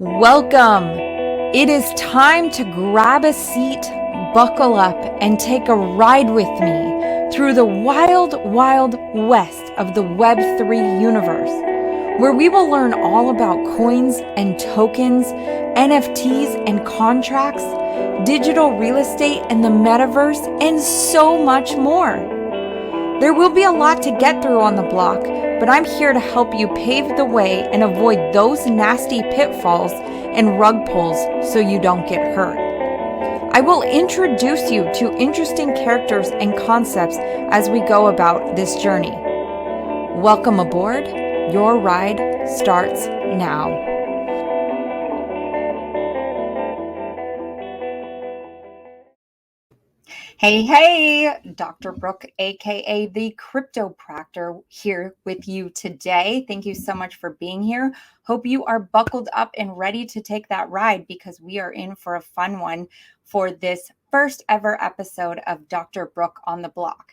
Welcome. It is time to grab a seat, buckle up, and take a ride with me through the wild, wild west of the Web3 universe, where we will learn all about coins and tokens, NFTs and contracts, digital real estate and the metaverse, and so much more. There will be a lot to get through on the block, but I'm here to help you pave the way and avoid those nasty pitfalls and rug pulls so you don't get hurt. I will introduce you to interesting characters and concepts as we go about this journey. Welcome aboard. Your ride starts now. Hey, Dr. Brook, aka the Cryptopractor, here with you today. Thank you so much for being here. Hope you are buckled up and ready to take that ride because we are in for a fun one for this first ever episode of Dr. Brook on the Block.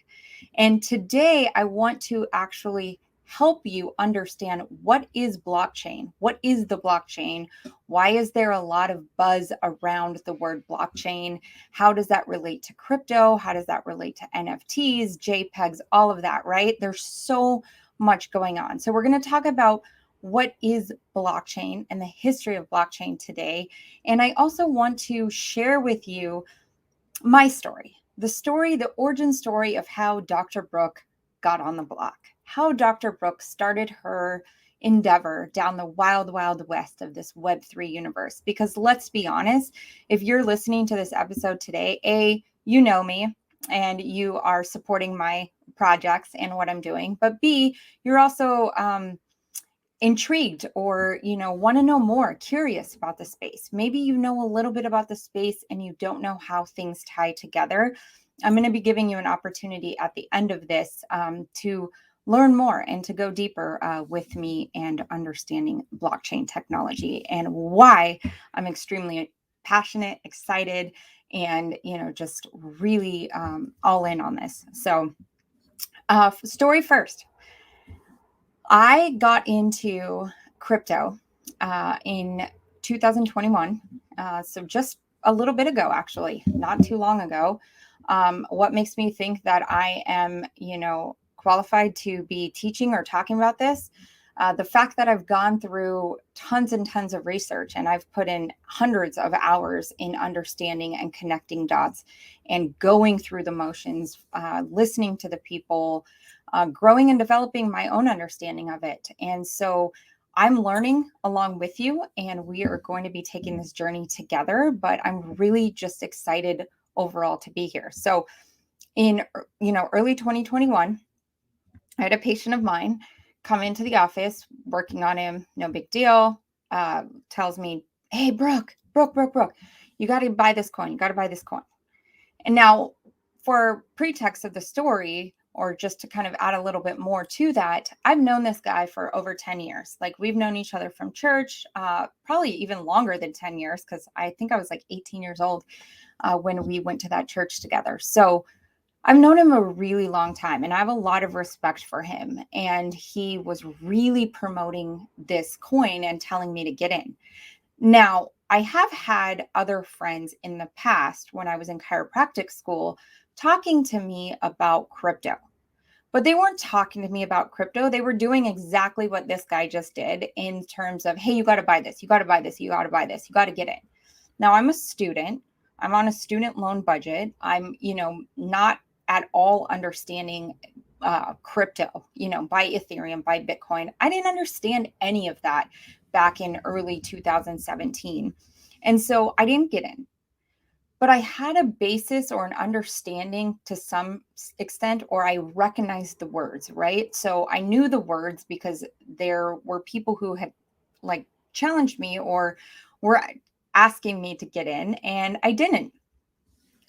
And today I want to actually help you understand what is blockchain? What is the blockchain? Why is there a lot of buzz around the word blockchain? How does that relate to crypto? How does that relate to NFTs, JPEGs, all of that, right? There's so much going on. So we're going to talk about what is blockchain and the history of blockchain today. And I also want to share with you my story, the origin story of how Dr. Brook got on the block, how Dr. Brook started her endeavor down the wild, wild west of this Web3 universe. Because let's be honest, if you're listening to this episode today, A, you know me and you are supporting my projects and what I'm doing, but B, you're also intrigued or want to know more, curious about the space. Maybe you know a little bit about the space and you don't know how things tie together. I'm going to be giving you an opportunity at the end of this to learn more and to go deeper with me and understanding blockchain technology and why I'm extremely passionate, excited, and just really all in on this. So story first. I got into crypto in 2021, so just a little bit ago, actually, not too long ago. What makes me think that I am, qualified to be teaching or talking about this? The fact that I've gone through tons and tons of research and I've put in hundreds of hours in understanding and connecting dots and going through the motions, listening to the people, growing and developing my own understanding of it. And so I'm learning along with you, and we are going to be taking this journey together, but I'm really just excited overall to be here. So in, early 2021, I had a patient of mine come into the office, working on him, no big deal, tells me, hey, Brook, you got to buy this coin. You got to buy this coin. And now for pretext of the story, or just to kind of add a little bit more to that, I've known this guy for over 10 years. Like, we've known each other from church, probably even longer than 10 years, because I think I was like 18 years old when we went to that church together. So I've known him a really long time, and I have a lot of respect for him. And he was really promoting this coin and telling me to get in. Now, I have had other friends in the past when I was in chiropractic school talking to me about crypto. But they weren't talking to me about crypto. They were doing exactly what this guy just did in terms of, hey, you got to buy this, you got to buy this, you got to buy this, you got to get in. Now, I'm a student. I'm on a student loan budget. I'm, not at all understanding crypto, buy Ethereum, buy Bitcoin. I didn't understand any of that back in early 2017. And so I didn't get in. But I had a basis or an understanding to some extent, or I recognized the words, right? So I knew the words because there were people who had challenged me or were asking me to get in, and I didn't.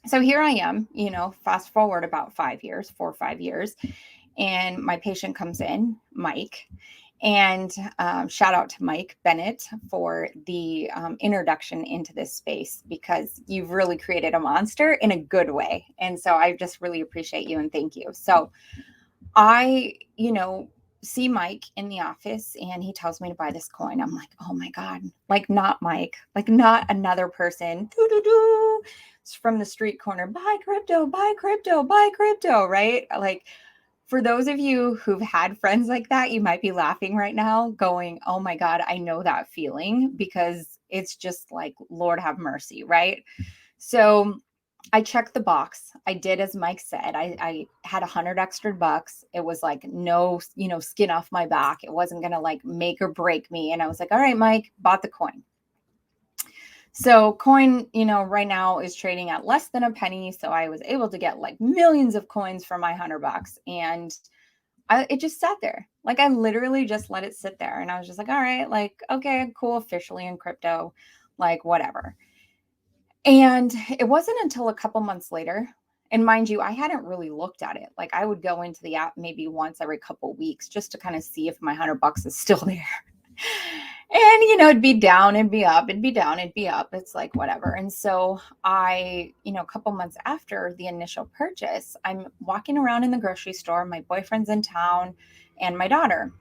So here I am, fast forward about 4 or 5 years, and my patient comes in, Mike. And shout out to Mike Bennett for the introduction into this space, because you've really created a monster in a good way. And so I just really appreciate you and thank you. So I, see Mike in the office and he tells me to buy this coin. I'm like, oh my God, like not Mike, like not another person. Doo-doo-doo. It's from the street corner. Buy crypto, buy crypto, buy crypto, right? Like, for those of you who've had friends like that, you might be laughing right now, going, oh my God, I know that feeling, because it's just like, Lord have mercy, right? So I checked the box. I did as Mike said. I had 100 extra bucks. It was like no, skin off my back. It wasn't going to like make or break me. And I was like, all right, Mike, bought the coin. So coin, right now is trading at less than a penny. So I was able to get like millions of coins for my 100 bucks. And it just sat there. Like, I literally just let it sit there. And I was just like, all right, like, okay, cool, officially in crypto, like whatever. And it wasn't until a couple months later, and mind you, I hadn't really looked at it. Like, I would go into the app maybe once every couple weeks just to kind of see if my 100 bucks is still there. And, it'd be down, it'd be up, it'd be down, it'd be up. It's like, whatever. And so a couple months after the initial purchase, I'm walking around in the grocery store. My boyfriend's in town and my daughter.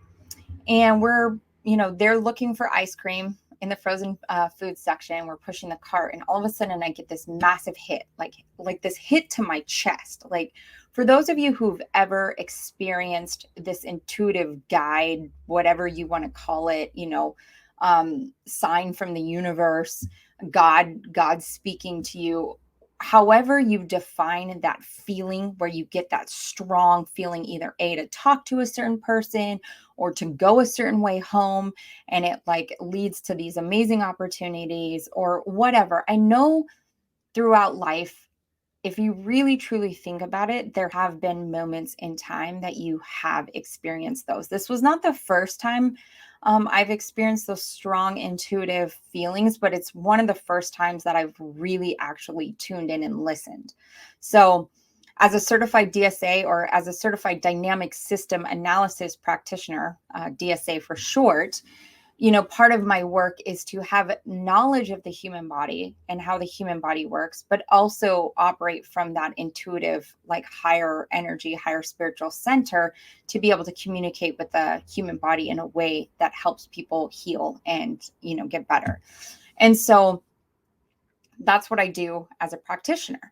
And we're, they're looking for ice cream in the frozen food section. We're pushing the cart, and all of a sudden I get this massive hit, like this hit to my chest. Like, for those of you who've ever experienced this intuitive guide, whatever you want to call it, sign from the universe, God speaking to you, however you define that feeling, where you get that strong feeling, either to talk to a certain person or to go a certain way home, and it like leads to these amazing opportunities or whatever. I know throughout life, if you really truly think about it, there have been moments in time that you have experienced those. This was not the first time I've experienced those strong intuitive feelings, but it's one of the first times that I've really actually tuned in and listened. So, as a certified DSA, or as a certified dynamic system analysis practitioner, DSA for short, part of my work is to have knowledge of the human body and how the human body works, but also operate from that intuitive, like higher energy, higher spiritual center, to be able to communicate with the human body in a way that helps people heal and, get better. And so that's what I do as a practitioner.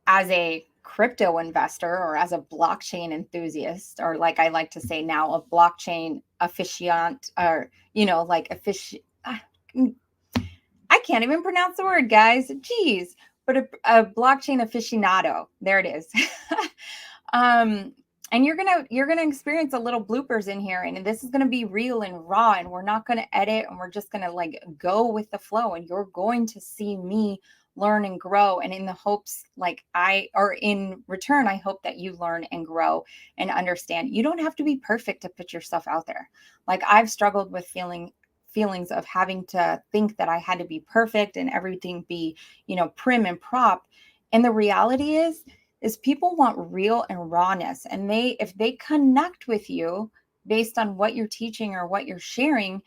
As a crypto investor, or as a blockchain enthusiast, or like I like to say now, a blockchain officiant, or, I can't even pronounce the word, guys. Jeez. But a blockchain aficionado. There it is. And you're gonna experience a little bloopers in here, and this is gonna be real and raw, and we're not gonna edit, and we're just gonna like go with the flow, and you're going to see me learn and grow. And in the hopes, in return, I hope that you learn and grow and understand. You don't have to be perfect to put yourself out there. Like, I've struggled with feelings of having to think that I had to be perfect and everything be, prim and prop. And the reality is people want real and rawness. And if they connect with you based on what you're teaching or what you're sharing,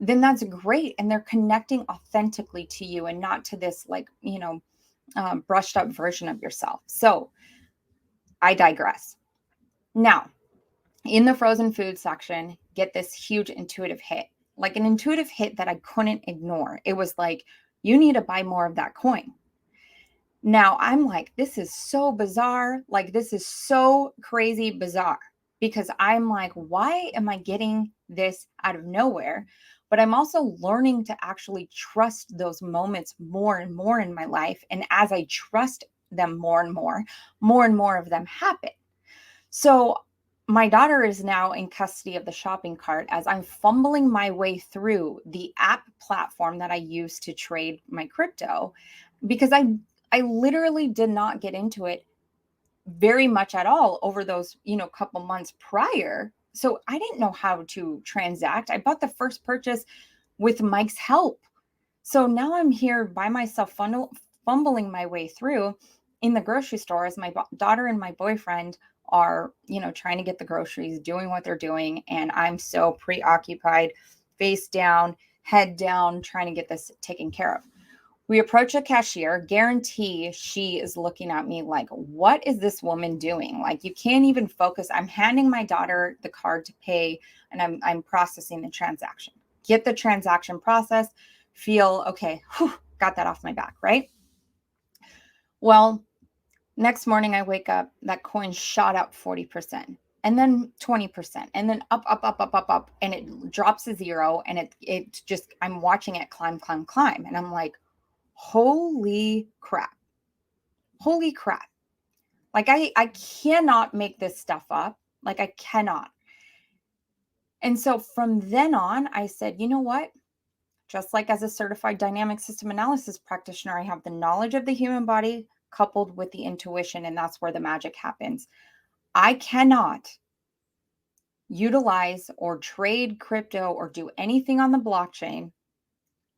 then that's great. And they're connecting authentically to you and not to this brushed up version of yourself. So I digress. Now, in the frozen food section, get this huge intuitive hit, like an intuitive hit that I couldn't ignore. It was like, you need to buy more of that coin. Now I'm like, this is so bizarre. Like, this is so crazy bizarre, because I'm like, why am I getting this out of nowhere? But I'm also learning to actually trust those moments more and more in my life. And as I trust them more and more of them happen. So my daughter is now in custody of the shopping cart as I'm fumbling my way through the app platform that I use to trade my crypto, because I literally did not get into it very much at all over those, couple months prior. So I didn't know how to transact. I bought the first purchase with Mike's help. So now I'm here by myself, fumbling my way through in the grocery store as my daughter and my boyfriend are, trying to get the groceries, doing what they're doing. And I'm so preoccupied, face down, head down, trying to get this taken care of. We approach a cashier, guarantee she is looking at me like, what is this woman doing? Like, you can't even focus. I'm handing my daughter the card to pay, and I'm processing the transaction. Get the transaction processed, feel, okay, whew, got that off my back, right? Well, next morning I wake up, that coin shot up 40%. And then 20%, and then up, and it drops to zero. And it just, I'm watching it climb. And I'm like, holy crap. Holy crap. Like I cannot make this stuff up. Like I cannot. And so from then on, I said, you know what? Just like as a certified dynamic system analysis practitioner, I have the knowledge of the human body coupled with the intuition, and that's where the magic happens. I cannot utilize or trade crypto or do anything on the blockchain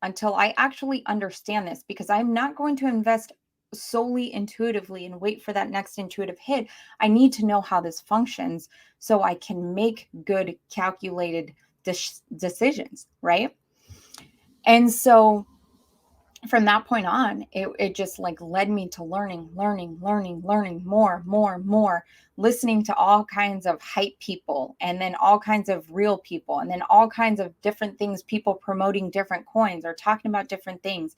until I actually understand this, because I'm not going to invest solely intuitively and wait for that next intuitive hit. I need to know how this functions so I can make good calculated decisions, right? And so from that point on, it just like led me to learning more, listening to all kinds of hype people, and then all kinds of real people, and then all kinds of different things, people promoting different coins or talking about different things.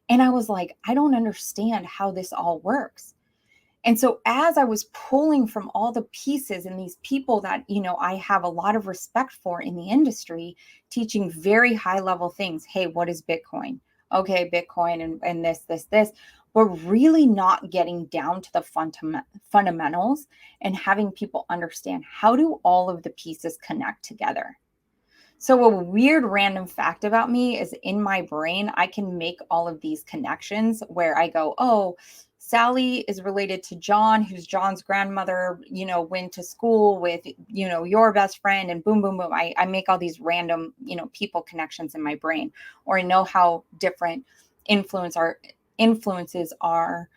And I was like, I don't understand how this all works. And so as I was pulling from all the pieces and these people that, I have a lot of respect for in the industry, teaching very high level things. Hey, what is Bitcoin? Okay, Bitcoin and this, but really not getting down to the fundamentals and having people understand, how do all of the pieces connect together? So a weird random fact about me is, in my brain, I can make all of these connections where I go, oh, Sally is related to John, who's John's grandmother, went to school with, your best friend, and boom, boom, boom. I make all these random, people connections in my brain, or I know how different influencers are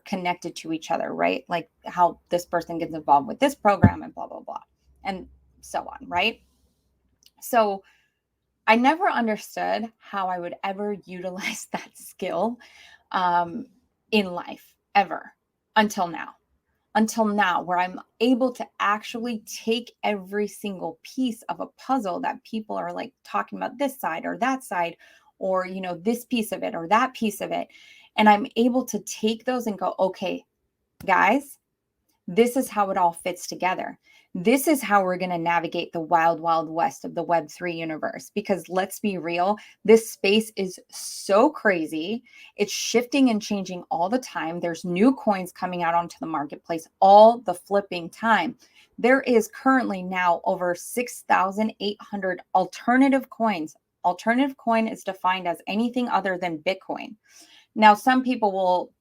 connected to each other, right? Like how this person gets involved with this program and blah, blah, blah. And so on, right? So I never understood how I would ever utilize that skill in life, ever, until now, where I'm able to actually take every single piece of a puzzle that people are like talking about, this side or that side, or, this piece of it or that piece of it. And I'm able to take those and go, okay, guys, this is how it all fits together. This is how we're going to navigate the wild, wild west of the Web3 universe. Because let's be real, this space is so crazy. It's shifting and changing all the time. There's new coins coming out onto the marketplace all the flipping time. There is currently now over 6,800 alternative coins. Alternative coin is defined as anything other than Bitcoin. Now, some people will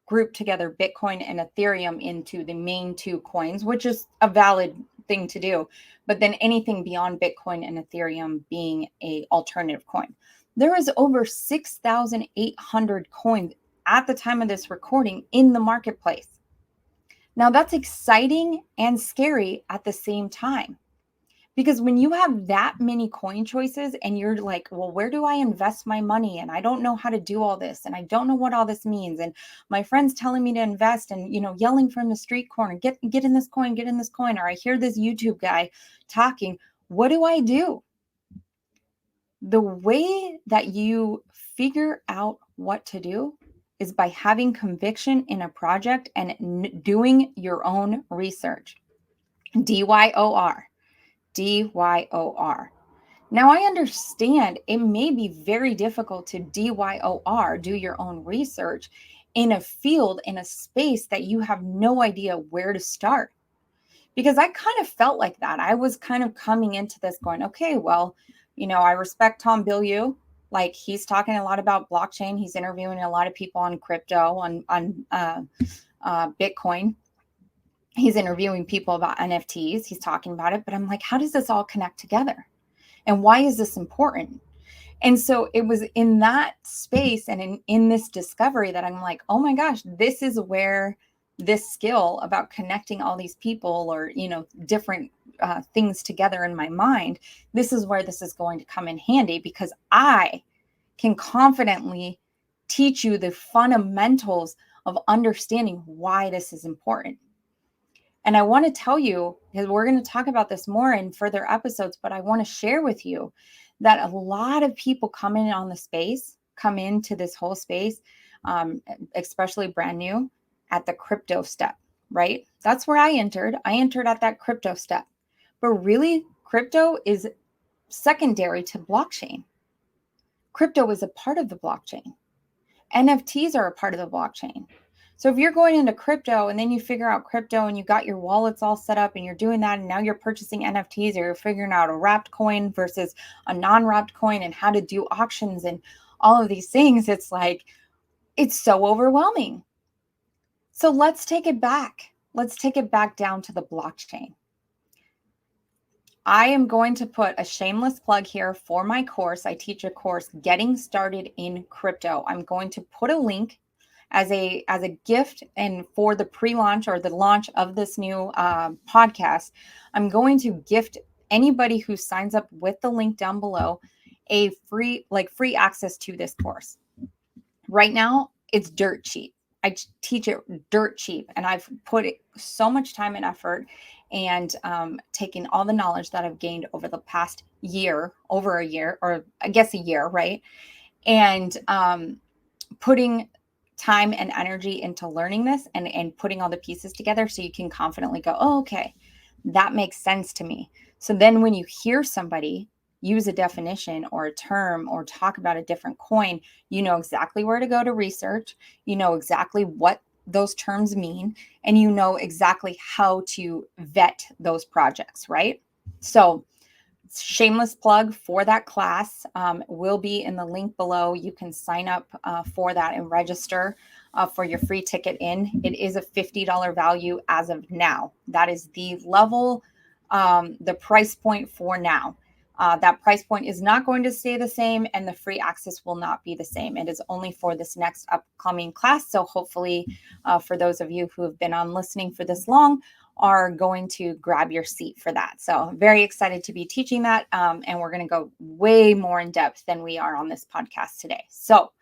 group together Bitcoin and Ethereum into the main two coins, which is a valid thing to do. But then anything beyond Bitcoin and Ethereum being a alternative coin. There is over 6,800 coins at the time of this recording in the marketplace. Now that's exciting and scary at the same time. Because when you have that many coin choices and you're like, well, where do I invest my money? And I don't know how to do all this. And I don't know what all this means. And my friend's telling me to invest and, yelling from the street corner, get in this coin, get in this coin. Or I hear this YouTube guy talking. What do I do? The way that you figure out what to do is by having conviction in a project and doing your own research. DYOR. DYOR. Now, I understand it may be very difficult to DYOR, do your own research, in a field, in a space that you have no idea where to start. Because I kind of felt like that. I was kind of coming into this going, okay, well, I respect Tom Bilyeu. Like, he's talking a lot about blockchain. He's interviewing a lot of people on crypto, on Bitcoin. He's interviewing people about NFTs. He's talking about it. But I'm like, how does this all connect together? And why is this important? And so it was in that space and in this discovery that I'm like, oh my gosh, this is where this skill about connecting all these people or, different things together in my mind, this is where this is going to come in handy, because I can confidently teach you the fundamentals of understanding why this is important. And I want to tell you, because we're going to talk about this more in further episodes, but I want to share with you that a lot of people come into this whole space, especially brand new, at the crypto step, right? That's where I entered. I entered at that crypto step. But really, crypto is secondary to blockchain. Crypto is a part of the blockchain. NFTs are a part of the blockchain. So if you're going into crypto and then you figure out crypto and you got your wallets all set up and you're doing that and now you're purchasing NFTs, or you're figuring out a wrapped coin versus a non-wrapped coin and how to do auctions and all of these things, it's like, it's so overwhelming. So let's take it back. Let's take it back down to the blockchain. I am going to put a shameless plug here for my course. I teach a course, Getting Started in Crypto. I'm going to put a link as a gift, and for the pre-launch or the launch of this new podcast, I'm going to gift anybody who signs up with the link down below a free access to this course. Right now, it's dirt cheap. I teach it dirt cheap, and I've put so much time and effort and taken all the knowledge that I've gained over the past year, over a year, or I guess a year, right? And putting time and energy into learning this and putting all the pieces together so you can confidently go, oh, okay, that makes sense to me. So then when you hear somebody use a definition or a term or talk about a different coin, you know exactly where to go to research, you know exactly what those terms mean, and you know exactly how to vet those projects, right? So shameless plug for that class will be in the link below. You can sign up for that and register for your free ticket in. It is a $50 value as of now. That is the level, the price point for now. That price point is not going to stay the same, and the free access will not be the same. It is only for this next upcoming class. So hopefully for those of you who have been on listening for this long, are going to grab your seat for that. So I'm very excited to be teaching that. And we're going to go way more in depth than we are on this podcast today. So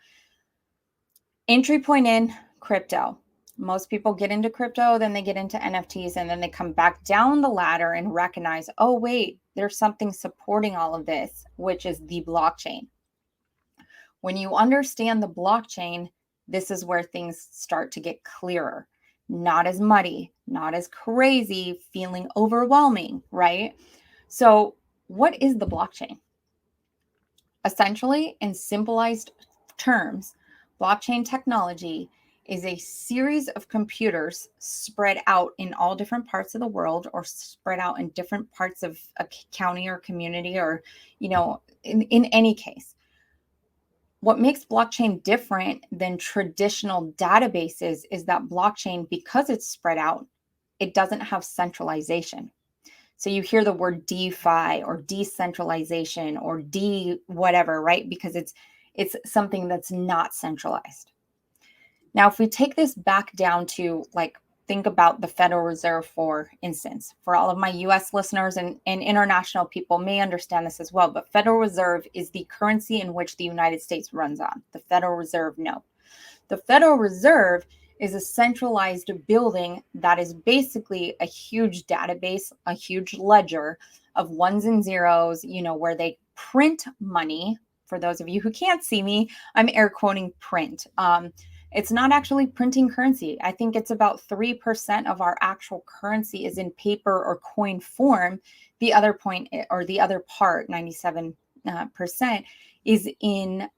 entry point in crypto. Most people get into crypto, then they get into NFTs, and then they come back down the ladder and recognize, oh, wait, there's something supporting all of this, which is the blockchain. When you understand the blockchain, this is where things start to get clearer. Not as muddy, not as crazy, feeling overwhelming, right? So what is the blockchain? Essentially, in simplified terms, blockchain technology is a series of computers spread out in all different parts of the world, or spread out in different parts of a county or community, or, you know, in any case. What makes blockchain different than traditional databases is that blockchain, because it's spread out, it doesn't have centralization. So you hear the word DeFi or decentralization or whatever, right? Because it's something that's not centralized. Now, if we take this back down to, like, think about the Federal Reserve, for instance. For all of my US listeners and international people may understand this as well, but Federal Reserve is the currency in which the United States runs on. The Federal Reserve note. The Federal Reserve is a centralized building that is basically a huge database, a huge ledger of ones and zeros, you know, where they print money. For those of you who can't see me, I'm air quoting print. It's not actually printing currency. I think it's about 3% of our actual currency is in paper or coin form. The other point, or the other part, 97%, is in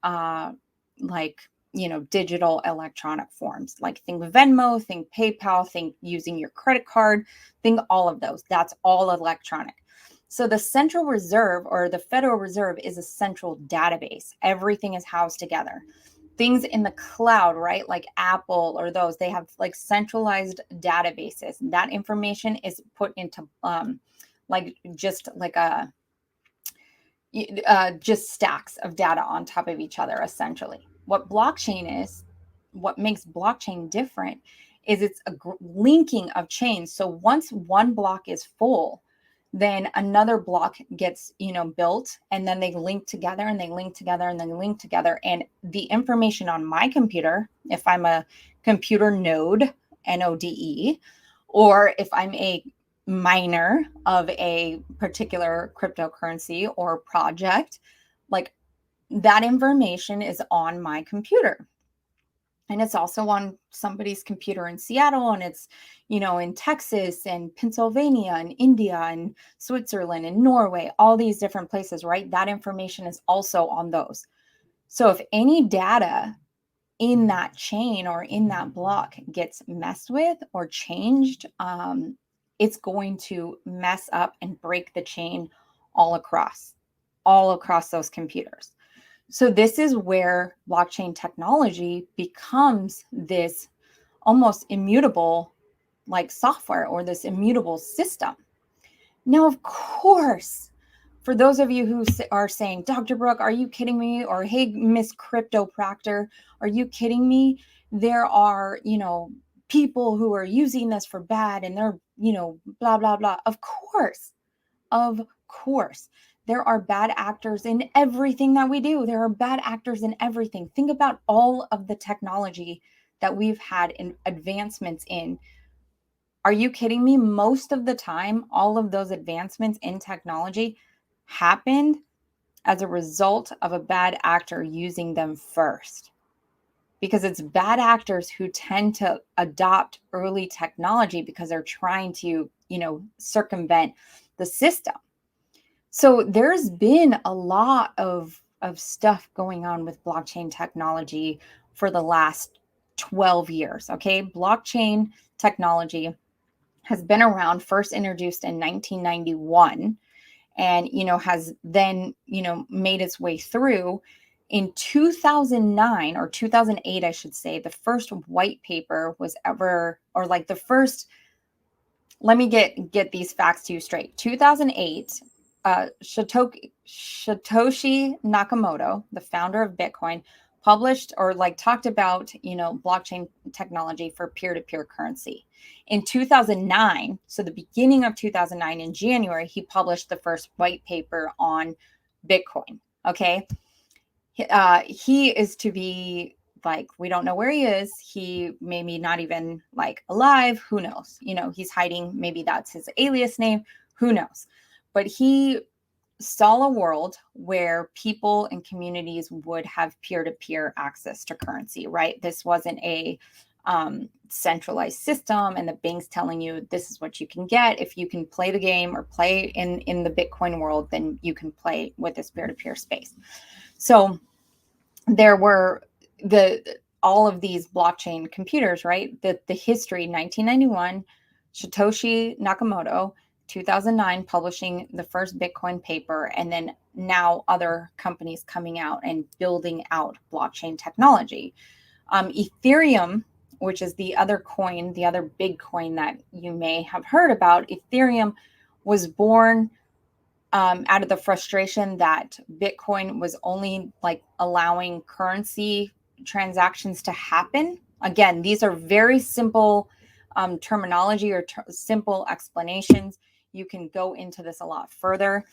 digital electronic forms. Like, think Venmo, think PayPal, think using your credit card, think all of those. That's all electronic. So the Central Reserve, or the Federal Reserve, is a central database. Everything is housed together. Things in the cloud, right? Like Apple or those, they have like centralized databases. That information is put into just stacks of data on top of each other, essentially. What blockchain is, what makes blockchain different, is it's a linking of chains. So once one block is full, then another block gets, built, and then they link together and they link together and then link together. And the information on my computer, if I'm a computer node, NODE, or if I'm a miner of a particular cryptocurrency or project, like that information is on my computer. And it's also on somebody's computer in Seattle, and it's, in Texas and Pennsylvania and India and Switzerland and Norway, all these different places, right? That information is also on those. So if any data in that chain or in that block gets messed with or changed, it's going to mess up and break the chain all across those computers. So this is where blockchain technology becomes this almost immutable like software, or this immutable system. Now, of course, for those of you who are saying, Dr. Brook, are you kidding me? Or, hey, Miss Crypto Proctor, are you kidding me? There are, people who are using this for bad, and they're, blah, blah, blah. Of course. There are bad actors in everything that we do. There are bad actors in everything. Think about all of the technology that we've had in advancements in. Are you kidding me? Most of the time, all of those advancements in technology happened as a result of a bad actor using them first. Because it's bad actors who tend to adopt early technology because they're trying to, circumvent the system. So there's been a lot of stuff going on with blockchain technology for the last 12 years. Okay. Blockchain technology has been around, first introduced in 1991, and, has then, made its way through. In 2009 or 2008, I should say, the first white paper was ever, or like the first, let me get these facts to you straight. 2008, Satoshi Nakamoto, the founder of Bitcoin, published or like talked about, blockchain technology for peer-to-peer currency. In 2009, so the beginning of 2009, in January, he published the first white paper on Bitcoin. Okay. He is to be like, we don't know where he is. He maybe not even like alive. Who knows? He's hiding. Maybe that's his alias name. Who knows? But he saw a world where people and communities would have peer-to-peer access to currency, right? This wasn't a centralized system and the banks telling you this is what you can get. If you can play the game or play in the Bitcoin world, then you can play with this peer-to-peer space. So there were all of these blockchain computers, right? The history, 1991, Satoshi Nakamoto, 2009, publishing the first Bitcoin paper, and then now other companies coming out and building out blockchain technology. Ethereum, which is the other coin, the other big coin that you may have heard about, Ethereum was born out of the frustration that Bitcoin was only like allowing currency transactions to happen. Again, these are very simple terminology or simple explanations. You can go into this a lot further.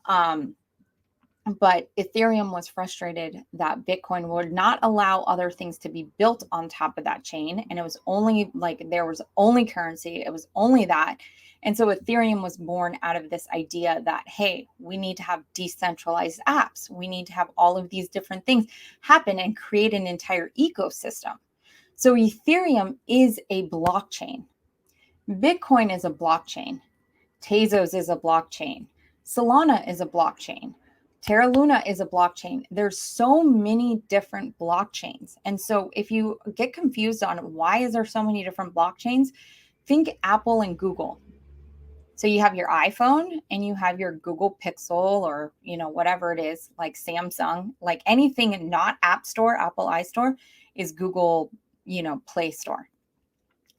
But Ethereum was frustrated that Bitcoin would not allow other things to be built on top of that chain. And it was only like there was only currency. It was only that. And so Ethereum was born out of this idea that, hey, we need to have decentralized apps. We need to have all of these different things happen and create an entire ecosystem. So Ethereum is a blockchain. Bitcoin is a blockchain. Tezos is a blockchain. Solana is a blockchain. Terra Luna is a blockchain. There's so many different blockchains. And so if you get confused on why is there so many different blockchains, think Apple and Google. So you have your iPhone and you have your Google Pixel, or, whatever it is, like Samsung, like anything not App Store, Apple iStore is Google, Play Store.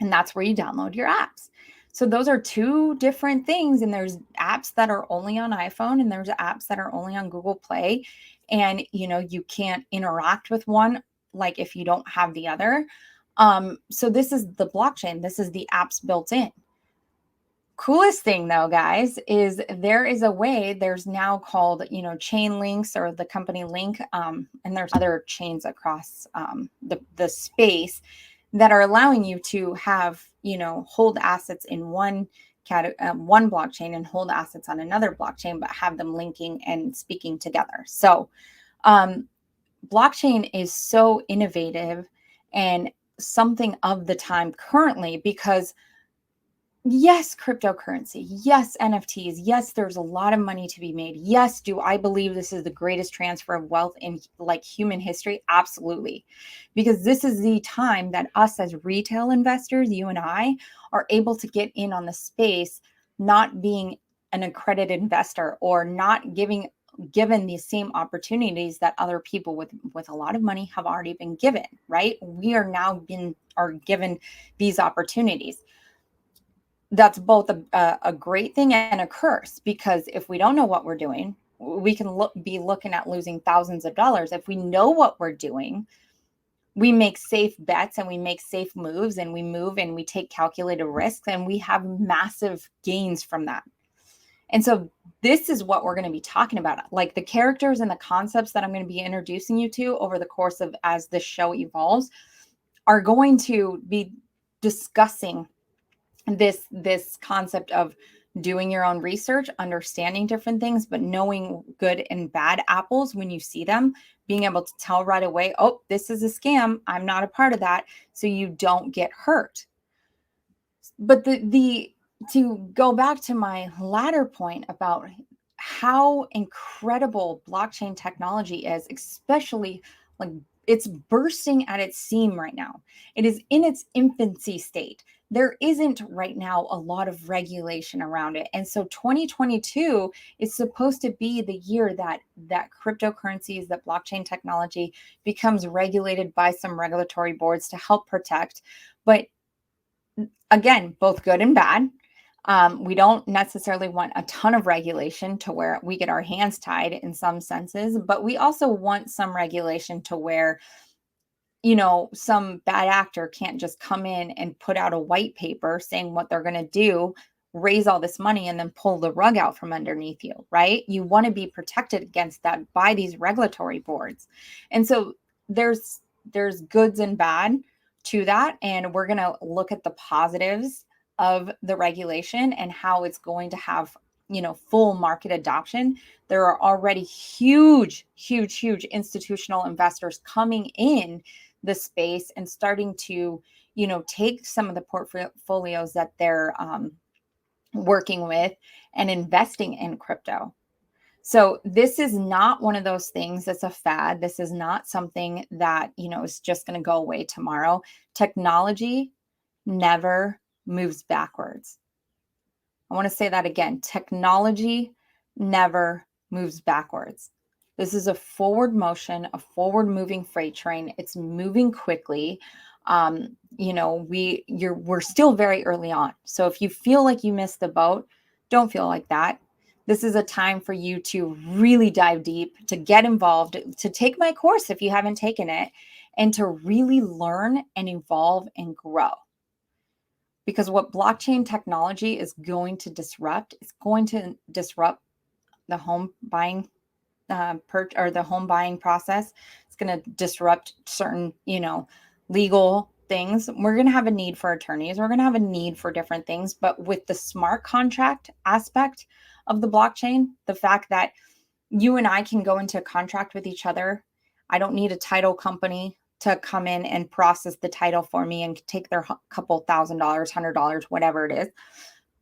And that's where you download your apps. So those are two different things. And there's apps that are only on iPhone and there's apps that are only on Google Play. And, you can't interact with one, like if you don't have the other. So this is the blockchain. This is the apps built in. Coolest thing though, guys, is there is a way, there's now called, chain links or the company link, and there's other chains across the space that are allowing you to have, hold assets in one one blockchain and hold assets on another blockchain, but have them linking and speaking together. So um, blockchain is so innovative and something of the time currently because yes, cryptocurrency. Yes, NFTs. Yes, there's a lot of money to be made. Yes, do I believe this is the greatest transfer of wealth in like human history? Absolutely. Because this is the time that us as retail investors, you and I, are able to get in on the space, not being an accredited investor or not given the same opportunities that other people with a lot of money have already been given, right? We are given these opportunities. That's both a great thing and a curse, because if we don't know what we're doing, we can be looking at losing thousands of dollars. If we know what we're doing, we make safe bets and we make safe moves and we move and we take calculated risks and we have massive gains from that. And so this is what we're going to be talking about. Like the characters and the concepts that I'm going to be introducing you to over the course of as this show evolves are going to be discussing this concept of doing your own research, understanding different things, but knowing good and bad apples when you see them, being able to tell right away, oh, this is a scam, I'm not a part of that, so you don't get hurt. But the to go back to my latter point about how incredible blockchain technology is, especially like it's bursting at its seam right now. It is in its infancy state. There isn't right now a lot of regulation around it. And so 2022 is supposed to be the year that cryptocurrencies, that blockchain technology becomes regulated by some regulatory boards to help protect. But again, both good and bad. We don't necessarily want a ton of regulation to where we get our hands tied in some senses, but we also want some regulation to where, some bad actor can't just come in and put out a white paper saying what they're going to do, raise all this money, and then pull the rug out from underneath you, right? You want to be protected against that by these regulatory boards. And so there's goods and bad to that. And we're going to look at the positives of the regulation and how it's going to have, full market adoption. There are already huge, huge, huge institutional investors coming in the space and starting to, take some of the portfolios that they're working with and investing in crypto. So this is not one of those things that's a fad. This is not something that, is just going to go away tomorrow. Technology never moves backwards. I want to say that again. Technology never moves backwards. This is a forward motion, a forward moving freight train. It's moving quickly. We're still very early on. So if you feel like you missed the boat, don't feel like that. This is a time for you to really dive deep, to get involved, to take my course if you haven't taken it, and to really learn and evolve and grow. Because what blockchain technology is going to disrupt is going to disrupt the home buying or the home buying process. It's going to disrupt certain, legal things. We're going to have a need for attorneys. We're going to have a need for different things. But with the smart contract aspect of the blockchain, the fact that you and I can go into a contract with each other. I don't need a title company to come in and process the title for me and take their couple $1,000, $100, whatever it is.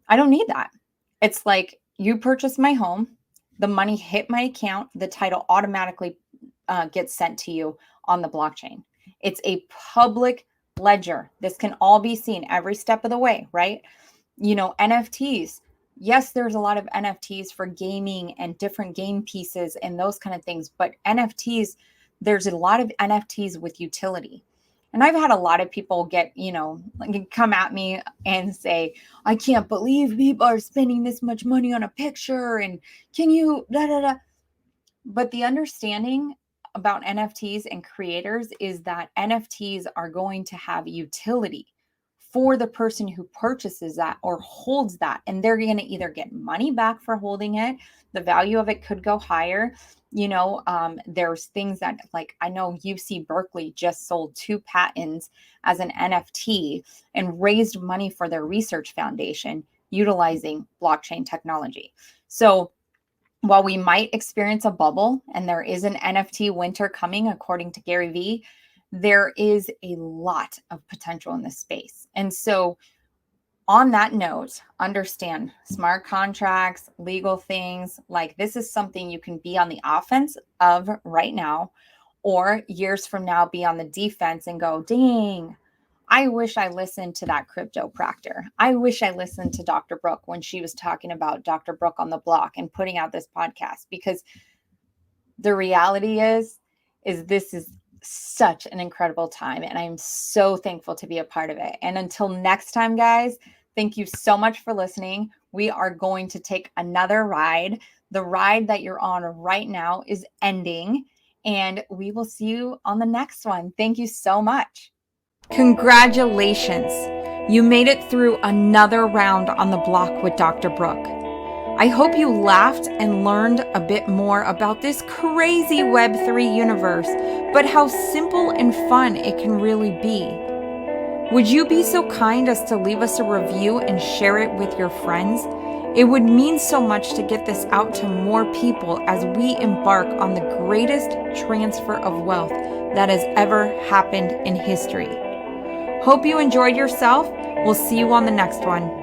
I don't need that. It's like you purchased my home, the money hit my account, the title automatically gets sent to you on the blockchain. It's a public ledger. This can all be seen every step of the way, right? NFTs. Yes, there's a lot of NFTs for gaming and different game pieces and those kind of things, but NFTs, there's a lot of NFTs with utility. And I've had a lot of people come at me and say, I can't believe people are spending this much money on a picture. And can you, da, da, da. But the understanding about NFTs and creators is that NFTs are going to have utility for the person who purchases that or holds that. And they're going to either get money back for holding it. The value of it could go higher. There's things that, like, I know UC Berkeley just sold 2 patents as an NFT and raised money for their research foundation utilizing blockchain technology. So while we might experience a bubble and there is an NFT winter coming, according to Gary Vee, there is a lot of potential in this space. And so on that note, understand smart contracts, legal things, like this is something you can be on the offense of right now, or years from now be on the defense and go, dang, I wish I listened to that crypto proctor. I wish I listened to Dr. Brook when she was talking about Dr. Brook on the block and putting out this podcast, because the reality is this is such an incredible time. And I'm so thankful to be a part of it. And until next time, guys, thank you so much for listening. We are going to take another ride. The ride that you're on right now is ending, and we will see you on the next one. Thank you so much. Congratulations. You made it through another round on the block with Dr. Brook. I hope you laughed and learned a bit more about this crazy Web3 universe, but how simple and fun it can really be. Would you be so kind as to leave us a review and share it with your friends? It would mean so much to get this out to more people as we embark on the greatest transfer of wealth that has ever happened in history. Hope you enjoyed yourself. We'll see you on the next one.